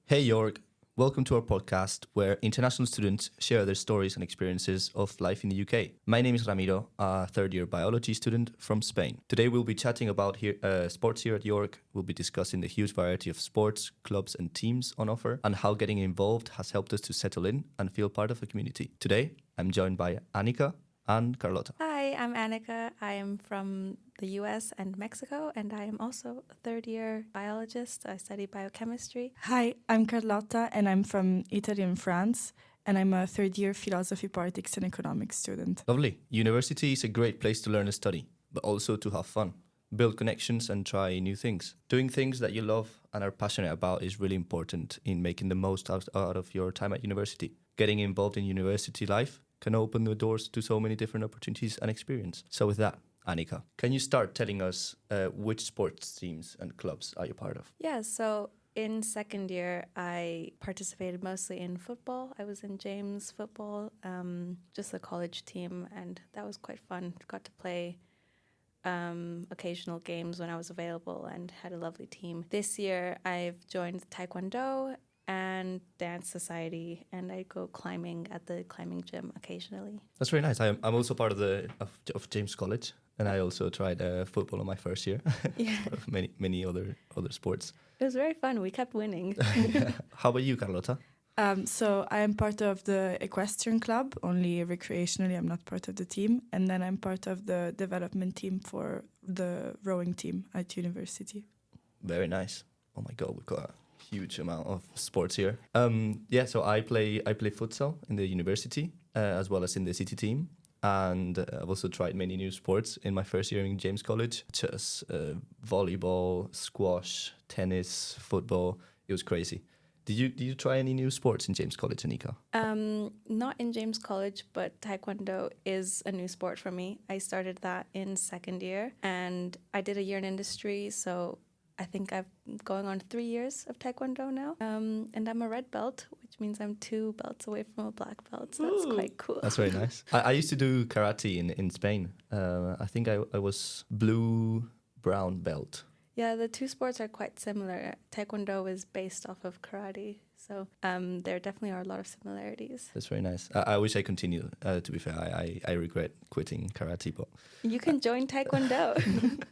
Hey York, welcome to our podcast where international students share their stories and experiences of life in the UK. My name is Ramiro, a third year biology student from Spain. Today we'll be chatting about sports here at York. We'll be discussing the huge variety of sports, clubs, and teams on offer and how getting involved has helped us to settle in and feel part of a community. Today I'm joined by Annika and Carlota. Hi, I'm Annika. I am from the US and Mexico, and I am also a third year biologist. I study biochemistry. Hi, I'm Carlotta, and I'm from Italy and France, and I'm a third year philosophy, politics, and economics student. Lovely. University is a great place to learn and study, but also to have fun, build connections, and try new things. Doing things that you love and are passionate about is really important in making the most out of your time at university. Getting involved in university life can open the doors to so many different opportunities and experience. So with that, Annika, can you start telling us which sports teams and clubs are you part of? Yeah, so in second year, I participated mostly in football. I was in James football, just a college team, and that was quite fun. Got to play occasional games when I was available and had a lovely team. This year, I've joined Taekwondo and dance society, and I go climbing at the climbing gym occasionally. That's very nice. I'm also part of James College, and I also tried football on my first year. Yeah. Of many other sports. It was very fun. We kept winning. How about you, Carlota? So I am part of the equestrian club, only recreationally. I'm not part of the team. And then I'm part of the development team for the rowing team at university. Very nice. Oh my God, we've got a huge amount of sports here. So I play futsal in the university as well as in the city team. And I've also tried many new sports in my first year in James College. Chess, volleyball, squash, tennis, football. It was crazy. Did you try any new sports in James College, Anika? Not in James College, but Taekwondo is a new sport for me. I started that in second year, and I did a year in industry, so I think I'm going on 3 years of Taekwondo now. And I'm a red belt, which means I'm 2 belts away from a black belt, so that's quite cool. That's very nice. I used to do karate in Spain. I think I was blue-brown belt. Yeah, the two sports are quite similar. Taekwondo is based off of karate, so there definitely are a lot of similarities. That's very nice. I wish I continued, to be fair. I regret quitting karate, but... You can join Taekwondo.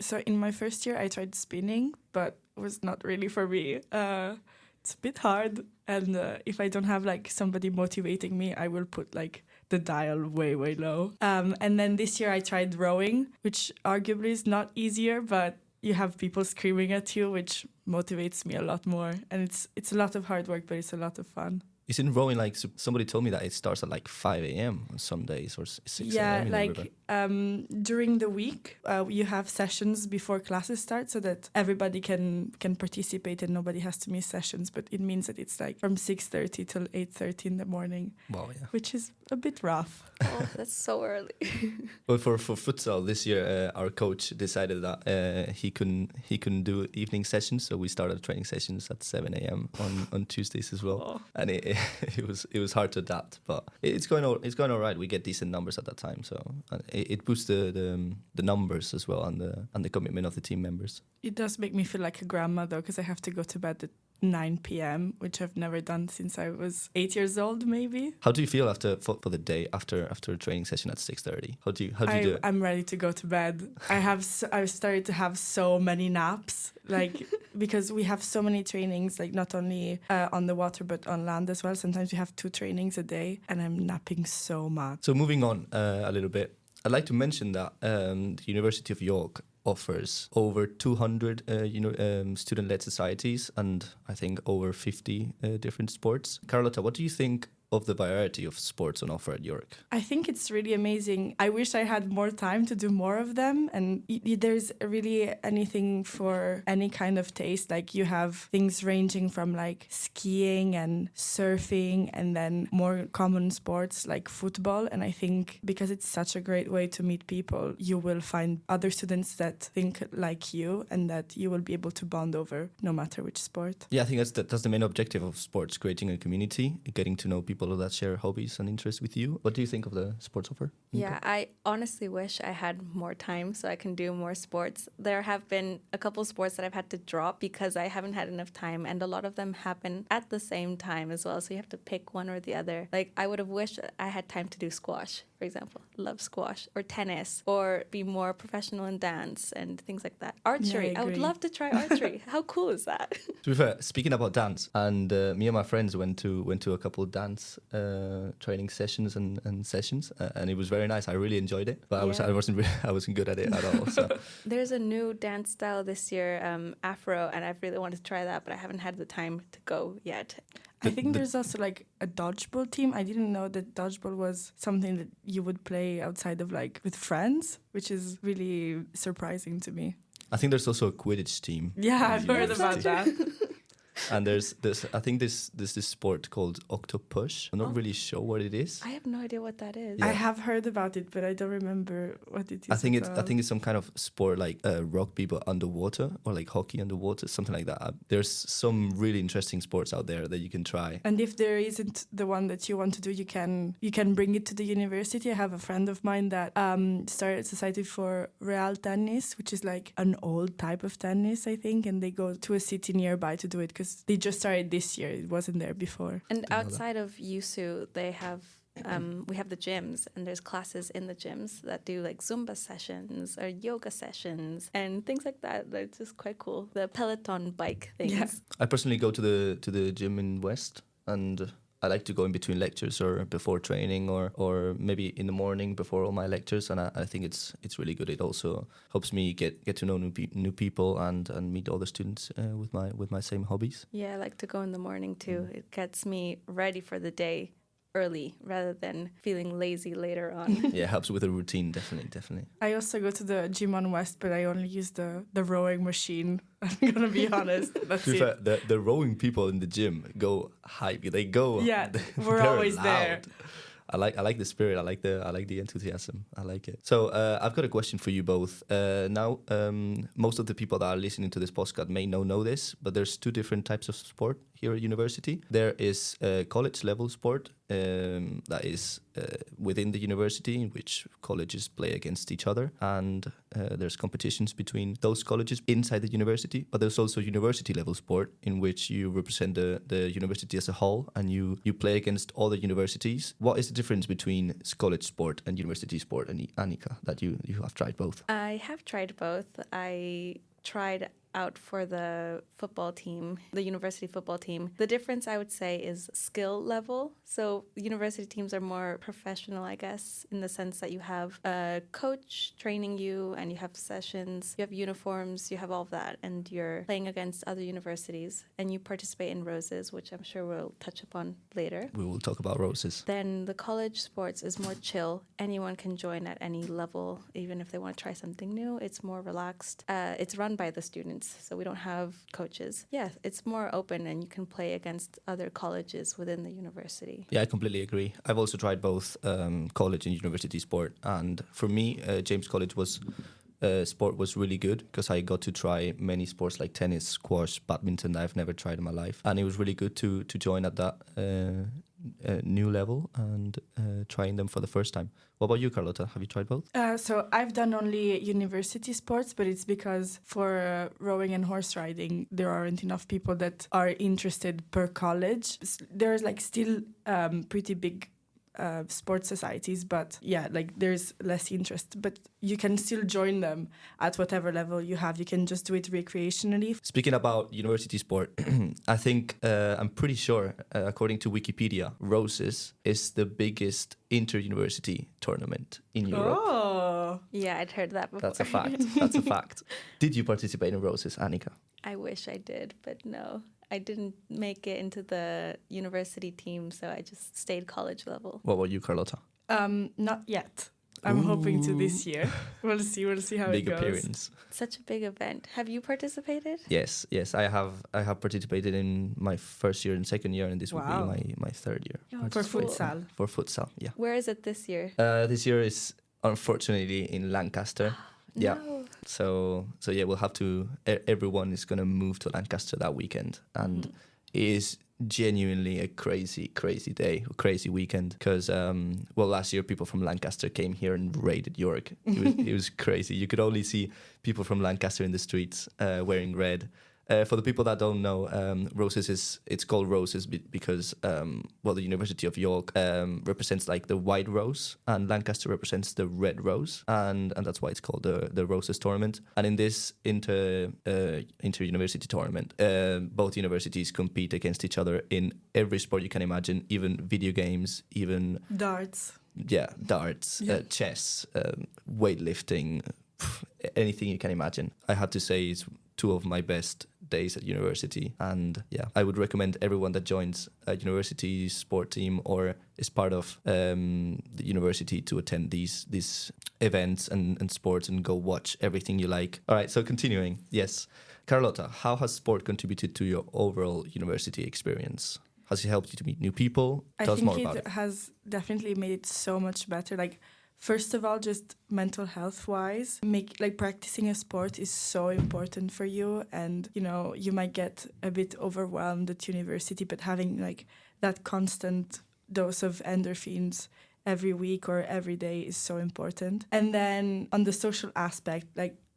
So in my first year, I tried spinning, but it was not really for me. It's a bit hard, and if I don't have like somebody motivating me, I will put like the dial way low. And then this year I tried rowing, which arguably is not easier, but you have people screaming at you, which motivates me a lot more. And it's a lot of hard work, but it's a lot of fun. Isn't rowing like somebody told me that it starts at like 5 a.m. on some days or 6 a.m. in the river? During the week, you have sessions before classes start so that everybody can participate and nobody has to miss sessions. But it means that it's like from 6:30 till 8:30 in the morning, Wow, yeah. which is a bit rough. Oh, that's so early. But for futsal this year, our coach decided that he couldn't do evening sessions, so we started training sessions at 7 a.m. on Tuesdays as well. Oh. And it was hard to adapt, but it's going all right. We get decent numbers at that time, so it boosts the numbers as well and the commitment of the team members. It does make me feel like a grandma though, because I have to go to bed at 9 p.m., which I've never done since I was 8 years old, maybe. How do you feel for the day after a training session at 6:30? How do you do it? I'm ready to go to bed. I've started to have so many naps, like because we have so many trainings, like not only on the water but on land as well. Sometimes we have 2 trainings a day, and I'm napping so much. So moving on a little bit, I'd like to mention that the University of York offers over 200 student-led societies and I think over 50 different sports. Carlota, what do you think of the variety of sports on offer at York? I think it's really amazing. I wish I had more time to do more of them, and there's really anything for any kind of taste. Like you have things ranging from like skiing and surfing and then more common sports like football. And I think because it's such a great way to meet people, you will find other students that think like you and that you will be able to bond over no matter which sport. Yeah, I think that's the main objective of sports, creating a community, getting to know people people that share hobbies and interests with you. What do you think of the sports offer, Nika? Yeah, I honestly wish I had more time so I can do more sports. There have been a couple sports that I've had to drop because I haven't had enough time, and a lot of them happen at the same time as well. So you have to pick one or the other. Like, I would have wished I had time to do squash, for example. Love squash, or tennis, or be more professional in dance and things like that. Archery. I would agree. love to try archery. How cool is that? To be fair, speaking about dance, and me and my friends went to a couple of dance training sessions and sessions, and it was very nice. I really enjoyed it, but Yeah. I wasn't good at it at all. So There's a new dance style this year, Afro, and I've really wanted to try that, but I haven't had the time to go yet. I think there's also like a dodgeball team. I didn't know that dodgeball was something that you would play outside of like with friends, which is really surprising to me. I think there's also a Quidditch team. Yeah, in I've the heard about university. that. And there's this sport called octopush. I'm not really sure what it is. I have no idea what that is. Yeah. I have heard about it, but I don't remember what it is. I think at all. it's some kind of sport like rugby but underwater, or like hockey underwater, something like that. There's some really interesting sports out there that you can try. And if there isn't the one that you want to do, you can bring it to the university. I have a friend of mine that started Society for Real Tennis, which is like an old type of tennis, I think, and they go to a city nearby to do it because they just started this year. It wasn't there before. And know that. outside of USU, they have we have the gyms, and there's classes in the gyms that do like Zumba sessions or yoga sessions and things like that. They're just quite cool. The Peloton bike things. Yeah. I personally go to the gym in West, and I like to go in between lectures or before training, or maybe in the morning before all my lectures, and I think it's really good. It also helps me get to know new people and meet other students with my same hobbies. Yeah, I like to go in the morning too. It gets me ready for the day early rather than feeling lazy later on. Yeah, it helps with a routine, definitely. I also go to the gym on West, but I only use the rowing machine. I'm gonna be honest. That's To be it. fair, the rowing people in the gym go hype. They go. Yeah, we're they're always there. I like the spirit. I like the enthusiasm. I like it. So I've got a question for you both. Now, most of the people that are listening to this podcast may know this, but there's two different types of sport here at university. There is college level sport that is within the university, in which colleges play against each other, and there's competitions between those colleges inside the university. But there's also university level sport, in which you represent the university as a whole, and you play against other universities. What is the difference between college sport and university sport, and Annika, that you have tried both? I have tried both. I tried out for the football team, the university football team. The difference, I would say, is skill level. So university teams are more professional, I guess, in the sense that you have a coach training you, and you have sessions, you have uniforms, you have all of that, and you're playing against other universities, and you participate in Roses, which I'm sure we'll touch upon later. We will talk about Roses. Then the college sports is more chill. Anyone can join at any level, even if they want to try something new. It's more relaxed. It's run by the students, so we don't have coaches. Yeah, it's more open, and you can play against other colleges within the university. Yeah, I completely agree. I've also tried both college and university sport, and for me, James College sport was really good because I got to try many sports like tennis, squash, badminton that I've never tried in my life, and it was really good to join at that new level and trying them for the first time. What about you, Carlota? Have you tried both? So I've done only university sports, but it's because for rowing and horse riding, there aren't enough people that are interested per college. There's like still pretty big sports societies, but yeah, like there's less interest, but you can still join them at whatever level you have. You can just do it recreationally. Speaking about university sport, I think I'm pretty sure, according to Wikipedia, Roses is the biggest inter-university tournament in Europe. Oh, Yeah, I'd heard that before. That's a fact. That's a fact. Did you participate in Roses, Annika? I wish I did, but no. I didn't make it into the university team, so I just stayed college level. What about you, Carlota? not yet. I'm hoping to this year. We'll see how Big it goes. appearance. Such a big event. Have you participated? Yes. I have participated in my first year and second year, and this will Wow. be my third year. Oh, For cool. futsal. For futsal, yeah. Where is it this year? This year is unfortunately in Lancaster. Yeah. No. So yeah, we'll have to. Everyone is gonna move to Lancaster that weekend, and is genuinely a crazy day, a crazy weekend. Because last year people from Lancaster came here and raided York. It was crazy. You could only see people from Lancaster in the streets wearing red. For the people that don't know, Roses it's called Roses because the University of York represents like the white rose, and Lancaster represents the red rose, and that's why it's called the Roses tournament. And in this inter-university tournament, both universities compete against each other in every sport you can imagine, even video games, even Darts. Darts, chess, weightlifting, anything you can imagine. I had to say it's two of my best days at university, and I would recommend everyone that joins a university sport team or is part of the university to attend these events and sports and go watch everything you like. All right, so continuing, yes, Carlotta, how has sport contributed to your overall university experience? Has it helped you to meet new people? Tell us more about it. I think it has definitely made it so much better. Like, first of all, just mental health wise, practicing a sport is so important for you. And, you might get a bit overwhelmed at university, but having like that constant dose of endorphins every week or every day is so important. And then on the social aspect,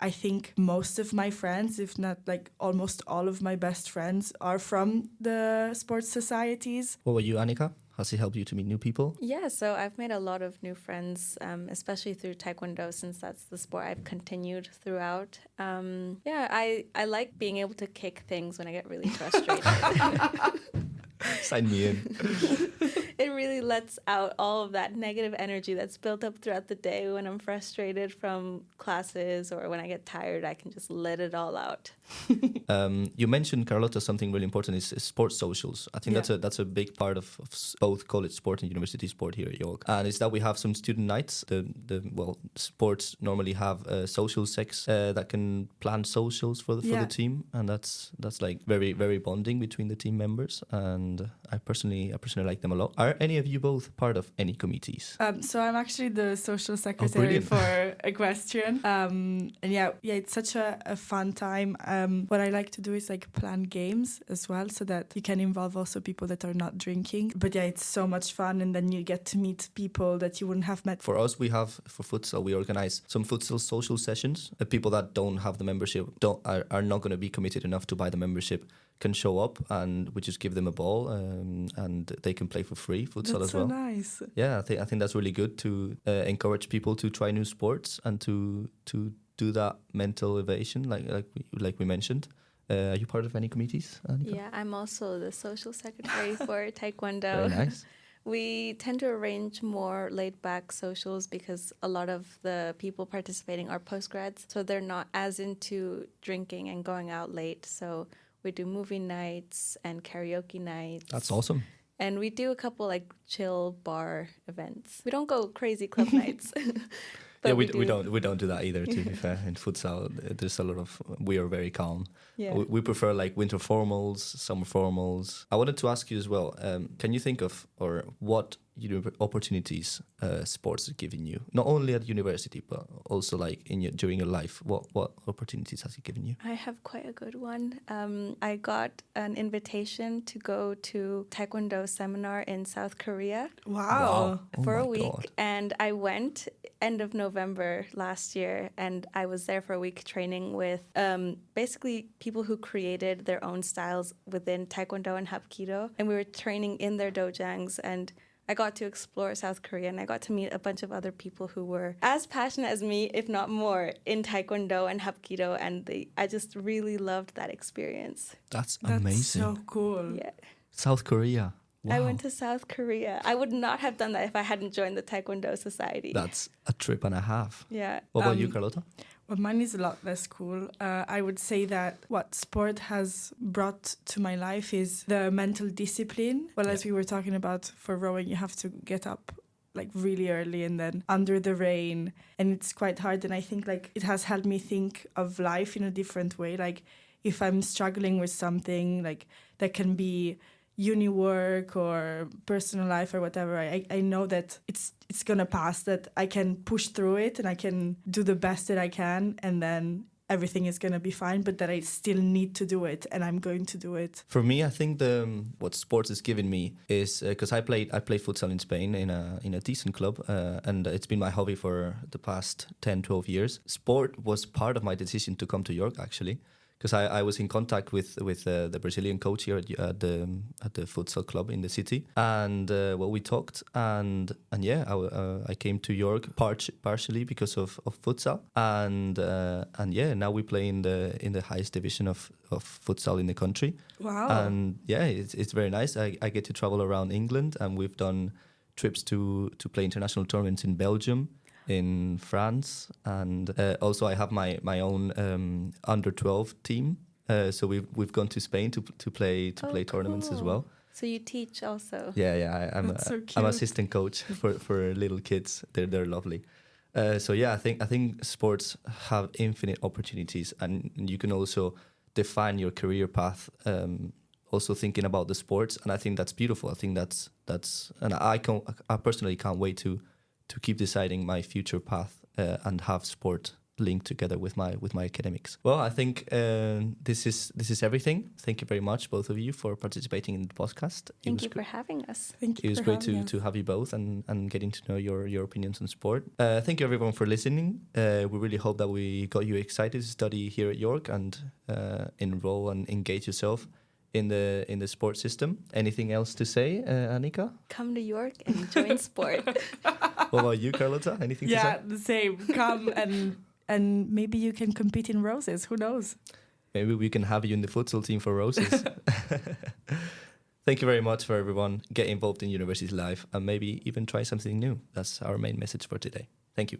I think most of my friends, if not almost all of my best friends, are from the sports societies. What about you, Annika? Has it helped you to meet new people? Yeah, so I've made a lot of new friends, especially through Taekwondo, since that's the sport I've continued throughout. I like being able to kick things when I get really frustrated. Sign me in. It really lets out all of that negative energy that's built up throughout the day. When I'm frustrated from classes or when I get tired, I can just let it all out. You mentioned, Carlotta, something really important is sports socials. I think that's a big part of both college sport and university sport here at York. And it's that we have some student nights. Sports normally have social sex that can plan socials for the team, and that's like very, very bonding between the team members. And I personally like them a lot. Are any of you both part of any committees? So I'm actually the social secretary for Equestrian. And it's such a fun time. What I like to do is plan games as well, so that you can involve also people that are not drinking. But it's so much fun, and then you get to meet people that you wouldn't have met. For us, we futsal, we organize some futsal social sessions. People that don't have the membership are not going to be committed enough to buy the membership can show up, and we just give them a ball, and they can play for free futsal as well. That's so nice. Yeah, I think that's really good to encourage people to try new sports and to do that mental evasion, like we mentioned. Are you part of any committees, Annika? Yeah, I'm also the social secretary for Taekwondo. Very nice. We tend to arrange more laid-back socials because a lot of the people participating are postgrads, so they're not as into drinking and going out late. So we do movie nights and karaoke nights. That's awesome. And we do a couple chill bar events. We don't go crazy club nights. Yeah, we don't do that either, to be fair. In futsal, there's a lot of, we are very calm. Yeah. We prefer winter formals, summer formals. I wanted to ask you as well, can you think of, or what opportunities sports are giving you, not only at university, but also during your life? What opportunities has it given you? I have quite a good one. I got an invitation to go to Taekwondo seminar in South Korea. Wow. For a week. And I went end of November last year, and I was there for a week training with basically people who created their own styles within Taekwondo and Hapkido. And we were training in their dojangs, and I got to explore South Korea, and I got to meet a bunch of other people who were as passionate as me, if not more, in Taekwondo and Hapkido, and I just really loved that experience. That's amazing. That's so cool. Yeah. South Korea. Wow. I went to South Korea. I would not have done that if I hadn't joined the Taekwondo Society. That's a trip and a half. Yeah. What about you, Carlotta? Well, mine is a lot less cool. I would say that what sport has brought to my life is the mental discipline. Well, as we were talking about, for rowing, you have to get up really early and then under the rain, and it's quite hard. And I think it has helped me think of life in a different way. If I'm struggling with something that can be uni work or personal life or whatever, I know that it's gonna pass, that I can push through it and I can do the best that I can, and then everything is going to be fine, but that I still need to do it and I'm going to do it. For me, I think what sports has given me is because I played futsal in Spain in a decent club, and it's been my hobby for the past 10, 12 years. Sport was part of my decision to come to York, actually, because I was in contact with the Brazilian coach here at the futsal club in the city, and we talked, and yeah, I came to York partially because of futsal, and yeah, now we play in the highest division of futsal in the country. Wow. And yeah, it's very nice. I get to travel around England, and we've done trips to play international tournaments in Belgium, in France, and also I have my own under 12 team. So we've gone to Spain to play tournaments as cool. well. So you teach also? Yeah. That's so I'm cute. assistant coach for little kids. They're lovely. So yeah, I think sports have infinite opportunities, and you can also define your career path. Also thinking about the sports, and I think that's beautiful. I think that's and I personally can't wait to keep deciding my future path and have sport linked together with my academics. Well, I think this is everything. Thank you very much, both of you, for participating in the podcast. Thank you for having us. Thank you. It was for great having us. to have you both and getting to know your opinions on sport. Thank you everyone for listening. We really hope that we got you excited to study here at York and enroll and engage yourself in the sports system. Anything else to say, Annika? Come to York and join sport. What about you, Carlota? Anything to say? Yeah, the same. Come and maybe you can compete in roses. Who knows? Maybe we can have you in the futsal team for roses. Thank you very much for everyone. Get involved in university life and maybe even try something new. That's our main message for today. Thank you.